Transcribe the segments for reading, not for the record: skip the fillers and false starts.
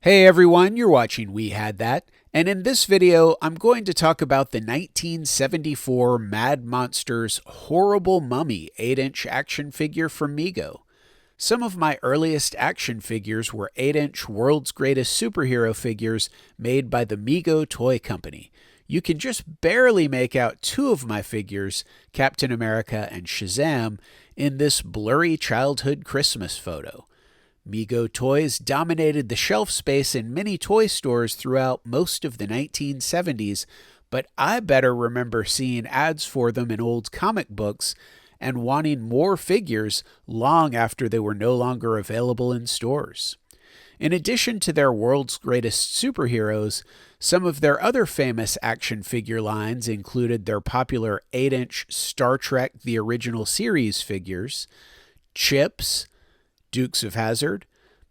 Hey everyone, you're watching We Had That, and in this video I'm going to talk about the 1974 Mad Monsters Horrible Mummy 8-inch action figure from Mego. Some of my earliest action figures were 8-inch World's Greatest Superhero figures made by the Mego Toy Company. You can just barely make out two of my figures, Captain America and Shazam, in this blurry childhood Christmas photo. Mego toys dominated the shelf space in many toy stores throughout most of the 1970s, but I better remember seeing ads for them in old comic books and wanting more figures long after they were no longer available in stores. In addition to their world's greatest superheroes, some of their other famous action figure lines included their popular 8-inch Star Trek The Original Series figures, Chips, Dukes of Hazzard,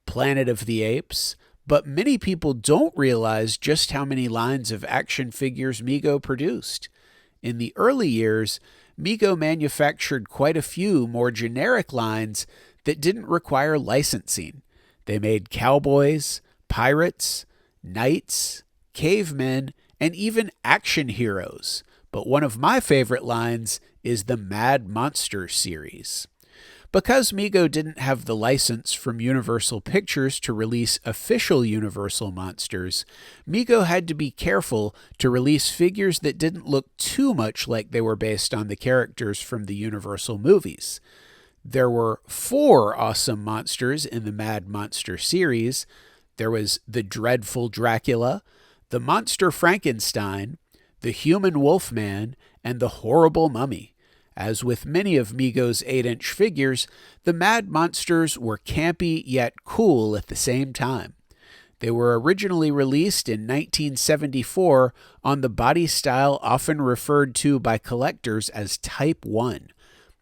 Planet of the Apes, but many people don't realize just how many lines of action figures Mego produced. In the early years, Mego manufactured quite a few more generic lines that didn't require licensing. They made cowboys, pirates, knights, cavemen, and even action heroes. But one of my favorite lines is the Mad Monster series. Because Mego didn't have the license from Universal Pictures to release official Universal monsters, Mego had to be careful to release figures that didn't look too much like they were based on the characters from the Universal movies. There were 4 awesome monsters in the Mad Monster series. There was the Dreadful Dracula, the Monster Frankenstein, the Human Wolfman, and the Horrible Mummy. As with many of Mego's 8-inch figures, the Mad Monsters were campy yet cool at the same time. They were originally released in 1974 on the body style often referred to by collectors as Type 1.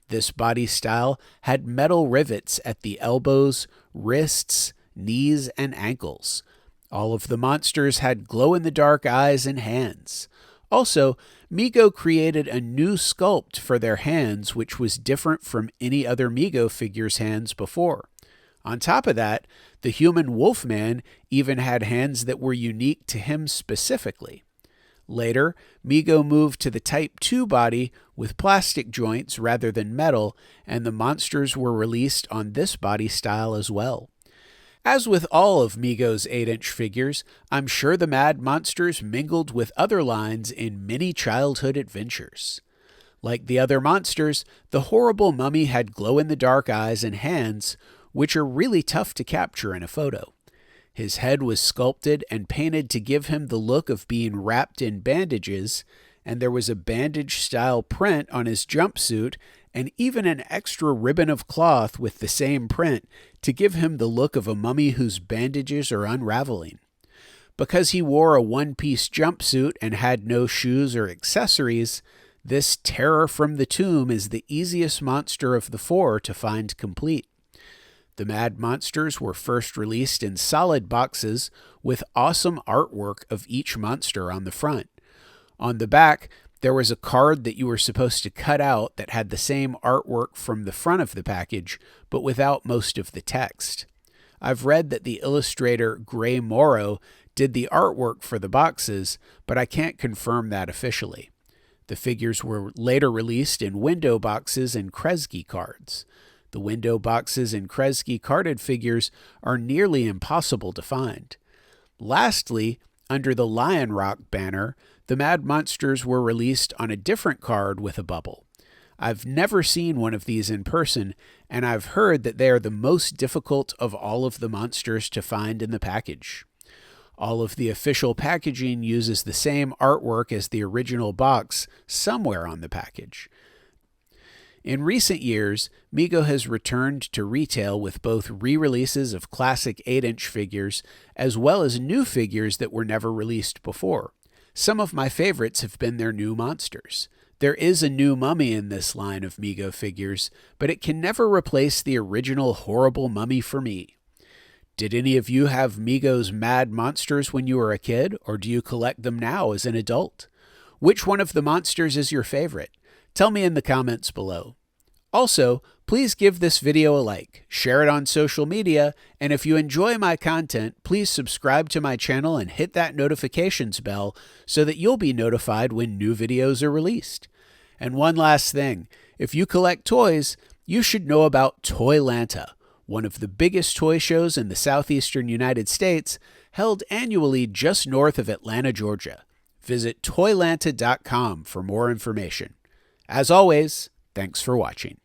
This body style had metal rivets at the elbows, wrists, knees, and ankles. All of the monsters had glow-in-the-dark eyes and hands. Also, Mego created a new sculpt for their hands which was different from any other Mego figure's hands before. On top of that, the Human Wolfman even had hands that were unique to him specifically. Later, Mego moved to the Type 2 body with plastic joints rather than metal, and the monsters were released on this body style as well. As with all of Mego's 8-inch figures, I'm sure the Mad Monsters mingled with other lines in many childhood adventures. Like the other monsters, the Horrible Mummy had glow-in-the-dark eyes and hands, which are really tough to capture in a photo. His head was sculpted and painted to give him the look of being wrapped in bandages, and there was a bandage-style print on his jumpsuit and even an extra ribbon of cloth with the same print to give him the look of a mummy whose bandages are unraveling. Because he wore a one-piece jumpsuit and had no shoes or accessories, this terror from the tomb is the easiest monster of the 4 to find complete. The Mad Monsters were first released in solid boxes with awesome artwork of each monster on the front. On the back, there was a card that you were supposed to cut out that had the same artwork from the front of the package, but without most of the text. I've read that the illustrator Gray Morrow did the artwork for the boxes, but I can't confirm that officially. The figures were later released in window boxes and Kresge cards. The window boxes and Kresge carded figures are nearly impossible to find. Lastly, under the Lion Rock banner, the Mad Monsters were released on a different card with a bubble. I've never seen one of these in person, and I've heard that they are the most difficult of all of the monsters to find in the package. All of the official packaging uses the same artwork as the original box somewhere on the package. In recent years, Mego has returned to retail with both re-releases of classic 8-inch figures as well as new figures that were never released before. Some of my favorites have been their new monsters. There is a new mummy in this line of Mego figures, but it can never replace the original Horrible Mummy for me. Did any of you have Mego's Mad Monsters when you were a kid, or do you collect them now as an adult? Which one of the monsters is your favorite? Tell me in the comments below. Also, please give this video a like, share it on social media, and if you enjoy my content, please subscribe to my channel and hit that notifications bell so that you'll be notified when new videos are released. And one last thing, if you collect toys, you should know about ToyLanta, one of the biggest toy shows in the southeastern United States, held annually just north of Atlanta, Georgia. Visit ToyLanta.com for more information. As always, thanks for watching.